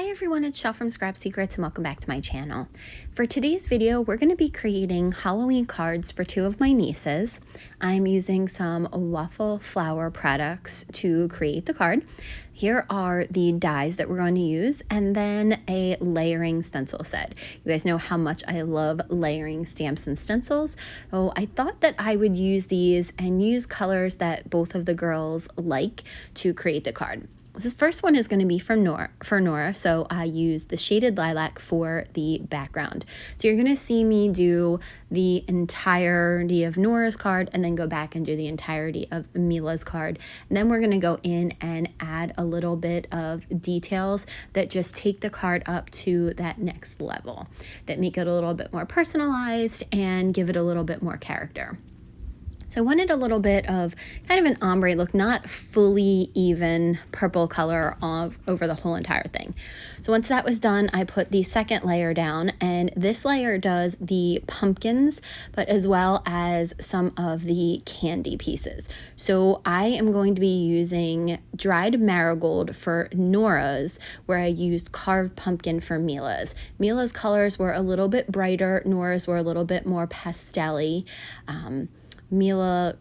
Hi everyone, it's Shell from Scrap Secrets and welcome back to my channel. For today's video, we're going to be creating Halloween cards for two of my nieces. I'm using some Waffle Flower products to create the card. Here are the dies that we're going to use and then a layering stencil set. You guys know how much I love layering stamps and stencils. So I thought that I would use these and use colors that both of the girls like to create the card. This first one is going to be from Nora, so I used the shaded lilac for the background. So you're going to see me do the entirety of Nora's card and then go back and do the entirety of Mila's card. And then we're going to go in and add a little bit of details that just take the card up to that next level, that make it a little bit more personalized and give it a little bit more character. So I wanted a little bit of kind of an ombre look, not fully even purple color over the whole entire thing. So once that was done, I put the second layer down, and this layer does the pumpkins, but as well as some of the candy pieces. So I am going to be using dried marigold for Nora's, where I used carved pumpkin for Mila's. Mila's colors were a little bit brighter, Nora's were a little bit more pastel-y. Mila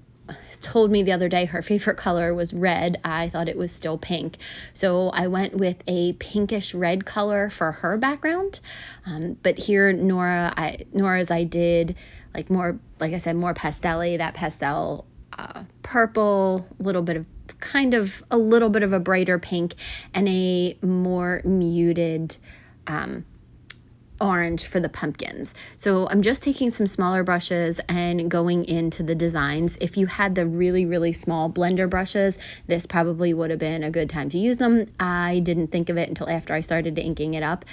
told me the other day her favorite color was red. I thought it was still pink. So I went with a pinkish red color for her background. But here Nora's I did like more, like I said, more pastel-y, that pastel purple, a little bit of a little bit of a brighter pink and a more muted orange for the pumpkins. So I'm just taking some smaller brushes and going into the designs. If you had the really small blender brushes, this probably would have been a good time to use them. I didn't think of it until after I started inking it up.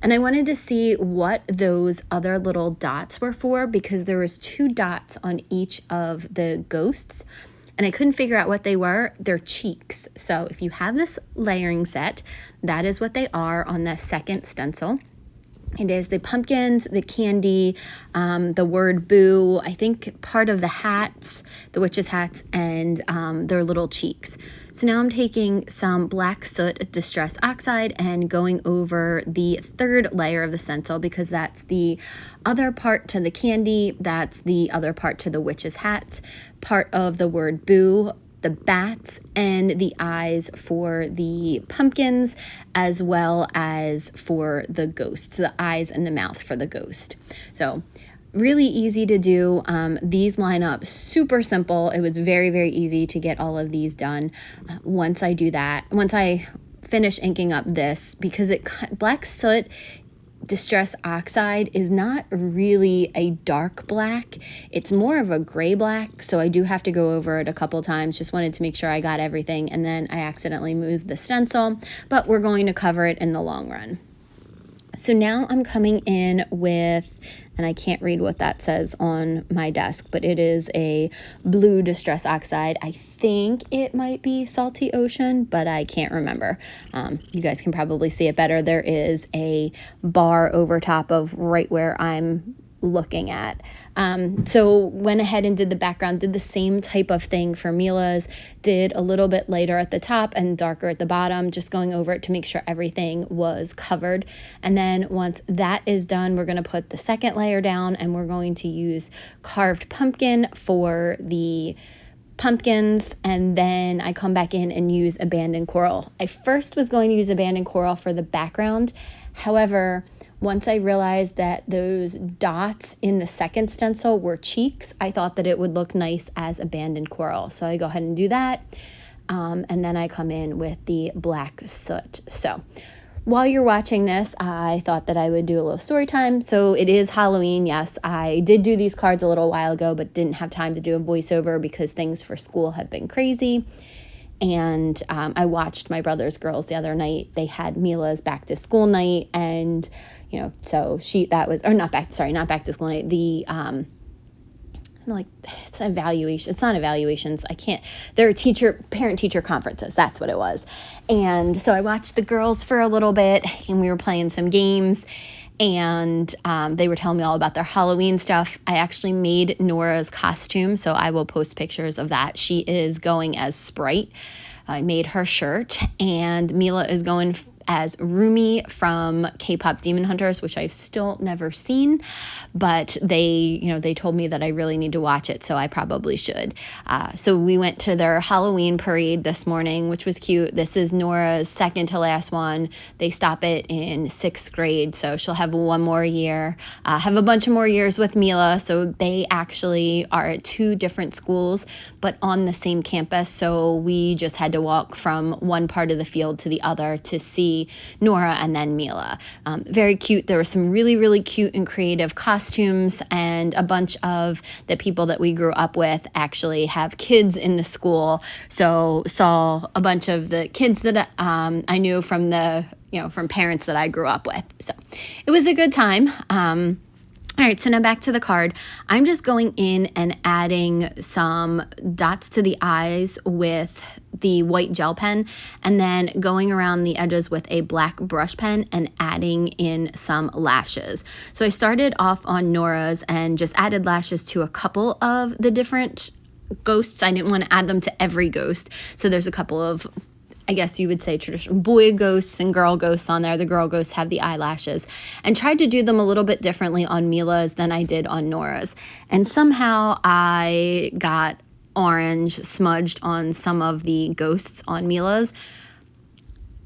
And I wanted to see what those other little dots were for, because there was 2 dots on each of the ghosts and I couldn't figure out what they were. They're cheeks. So if you have this layering set, that is what they are on the second stencil. It is the pumpkins, the candy, the word boo, I think part of the hats, the witches' hats, and their little cheeks. So now I'm taking some black soot distress oxide and going over the third layer of the stencil, because that's the other part to the candy, that's the other part to the witches' hats, part of the word boo, the bats, and the eyes for the pumpkins, as well as for the ghosts, the eyes and the mouth for the ghost. So really easy to do. These line up super simple. It was very easy to get all of these done. Once I finish inking up this, because black soot distress oxide is not really a dark black, it's more of a gray black, so I do have to go over it a couple times. Just wanted to make sure I got everything, and then I accidentally moved the stencil, but we're going to cover it in the long run. So now I'm coming in with, and I can't read what that says on my desk, but it is a blue distress oxide. I think it might be Salty Ocean, but I can't remember. You guys can probably see it better. There is a bar over top of right where I'm looking at. So went ahead and did the background, did the same type of thing for Mila's, did a little bit lighter at the top and darker at the bottom, just going over it to make sure everything was covered. And then once that is done, we're going to put the second layer down, and we're going to use carved pumpkin for the pumpkins, and then I come back in and use abandoned coral. I first was going to use abandoned coral for the background. However, once I realized that those dots in the second stencil were cheeks, I thought that it would look nice as abandoned coral. So I go ahead and do that. And then I come in with the black soot. So while you're watching this, I thought that I would do a little story time. So it is Halloween. Yes, I did do these cards a little while ago, but didn't have time to do a voiceover because things for school have been crazy. And I watched my brother's girls the other night. They had Mila's back to school night, and so not back to school night. The it's evaluation. It's not evaluations. There are parent-teacher conferences. That's what it was. And so I watched the girls for a little bit, and we were playing some games, and they were telling me all about their Halloween stuff. I actually made Nora's costume, so I will post pictures of that. She is going as Sprite. I made her shirt, and Mila is going as Rumi from K-pop Demon Hunters, which I've still never seen, but they told me that I really need to watch it, so I probably should. So we went to their Halloween parade this morning, which was cute. This is Nora's second to last one. They stop it in 6th grade, so she'll have one more year, have a bunch of more years with Mila. So they actually are at 2 different schools, but on the same campus. So we just had to walk from one part of the field to the other to see Nora and then Mila. Very cute. There were some really, really cute and creative costumes, and a bunch of the people that we grew up with actually have kids in the school. So saw a bunch of the kids that I knew from from parents that I grew up with. So it was a good time. All right, so now back to the card. I'm just going in and adding some dots to the eyes with the white gel pen, and then going around the edges with a black brush pen and adding in some lashes. So I started off on Nora's and just added lashes to a couple of the different ghosts. I didn't want to add them to every ghost. So there's a couple of, I guess you would say, traditional boy ghosts and girl ghosts on there. The girl ghosts have the eyelashes, and tried to do them a little bit differently on Mila's than I did on Nora's. And somehow I got orange smudged on some of the ghosts on Mila's.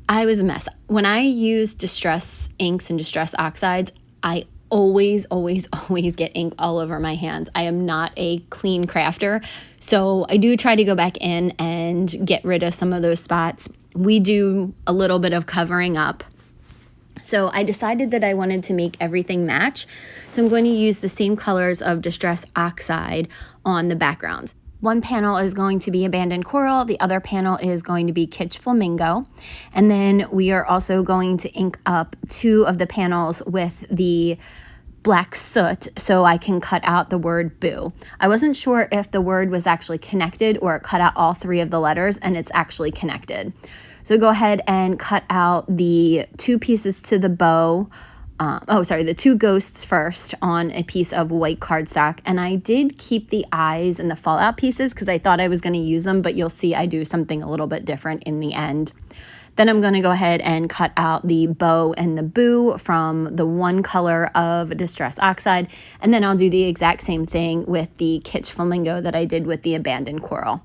I was a mess. When I use distress inks and distress oxides, I always get ink all over my hands. I am not a clean crafter, so I do try to go back in and get rid of some of those spots. We do a little bit of covering up. So I decided that I wanted to make everything match. So I'm going to use the same colors of distress oxide on the backgrounds. One panel is going to be Abandoned Coral, the other panel is going to be Kitsch Flamingo, and then we are also going to ink up 2 of the panels with the black soot so I can cut out the word boo. I wasn't sure if the word was actually connected or it cut out all 3 of the letters, and it's actually connected. So go ahead and cut out the 2 pieces to the bow. The 2 ghosts first on a piece of white cardstock. And I did keep the eyes and the fallout pieces because I thought I was going to use them, but you'll see I do something a little bit different in the end. Then I'm going to go ahead and cut out the bow and the boo from the one color of Distress Oxide. And then I'll do the exact same thing with the Kitsch Flamingo that I did with the Abandoned Coral.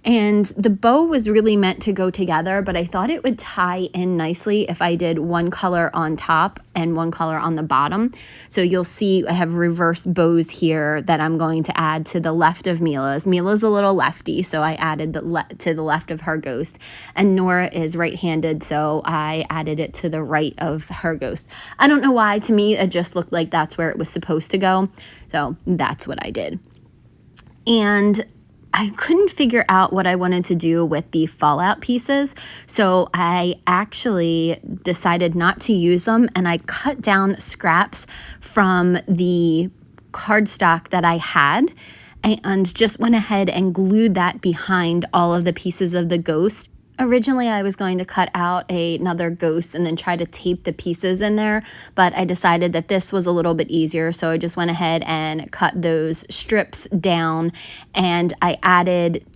And the bow was really meant to go together, but I thought it would tie in nicely if I did one color on top and one color on the bottom. So you'll see I have reverse bows here that I'm going to add to the left of Mila's. Mila's a little lefty, so I added to the left of her ghost. And Nora is right-handed, so I added it to the right of her ghost. I don't know why. To me, it just looked like that's where it was supposed to go. So that's what I did. And I couldn't figure out what I wanted to do with the fallout pieces, so I actually decided not to use them, and I cut down scraps from the cardstock that I had and just went ahead and glued that behind all of the pieces of the ghost. Originally, I was going to cut out another ghost and then try to tape the pieces in there, but I decided that this was a little bit easier, so I just went ahead and cut those strips down, and I added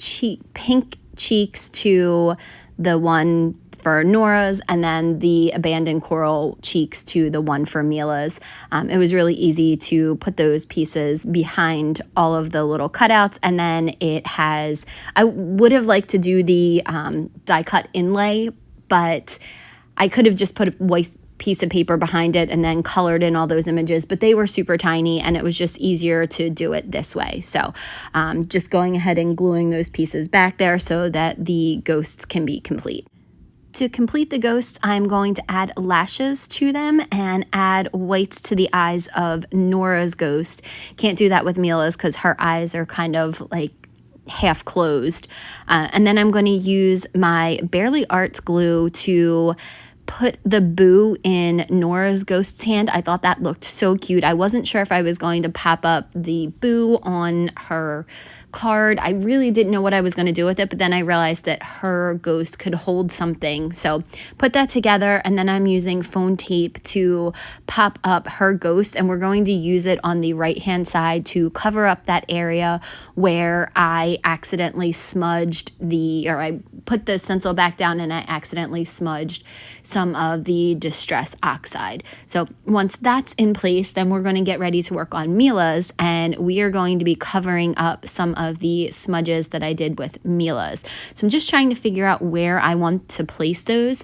pink cheeks to the one for Nora's, and then the Abandoned Coral cheeks to the one for Mila's. It was really easy to put those pieces behind all of the little cutouts, and then I would have liked to do the die cut inlay, but I could have just put a white piece of paper behind it and then colored in all those images, but they were super tiny and it was just easier to do it this way. So just going ahead and gluing those pieces back there so that the ghosts can be complete. To complete the ghosts, I'm going to add lashes to them and add whites to the eyes of Nora's ghost. Can't do that with Mila's because her eyes are kind of like half closed. And then I'm going to use my Barely Arts glue to put the boo in Nora's ghost's hand. I thought that looked so cute. I wasn't sure if I was going to pop up the boo on her card. I really didn't know what I was going to do with it, but then I realized that her ghost could hold something. So put that together, and then I'm using phone tape to pop up her ghost, and we're going to use it on the right-hand side to cover up that area where I accidentally smudged I put the stencil back down and I accidentally smudged some some of the Distress Oxide. So once that's in place, then we're going to get ready to work on Mila's, and we are going to be covering up some of the smudges that I did with Mila's. So I'm just trying to figure out where I want to place those,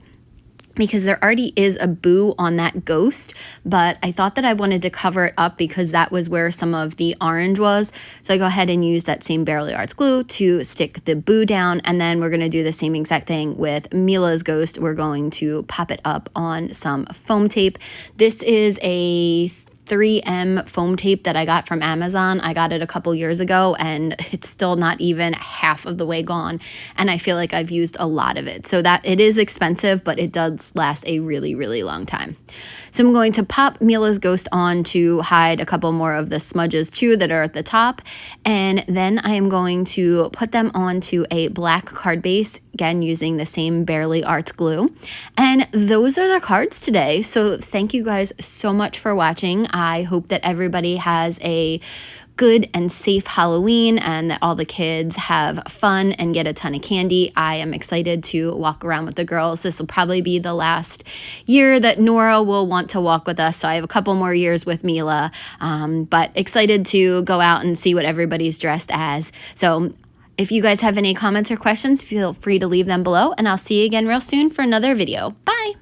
because there already is a boo on that ghost, but I thought that I wanted to cover it up because that was where some of the orange was. So I go ahead and use that same Bearly Arts glue to stick the boo down, and then we're gonna do the same exact thing with Mila's ghost. We're going to pop it up on some foam tape. This is a 3M foam tape that I got from Amazon. I got it a couple years ago and it's still not even half of the way gone. And I feel like I've used a lot of it. So that it is expensive, but it does last a really, really long time. So I'm going to pop Mila's ghost on to hide a couple more of the smudges too that are at the top. And then I am going to put them onto a black card base, again using the same Bearly Arts glue. And those are the cards today. So thank you guys so much for watching. I hope that everybody has a good and safe Halloween and that all the kids have fun and get a ton of candy. I am excited to walk around with the girls. This will probably be the last year that Nora will want to walk with us. So I have a couple more years with Mila, but excited to go out and see what everybody's dressed as. So if you guys have any comments or questions, feel free to leave them below, and I'll see you again real soon for another video. Bye!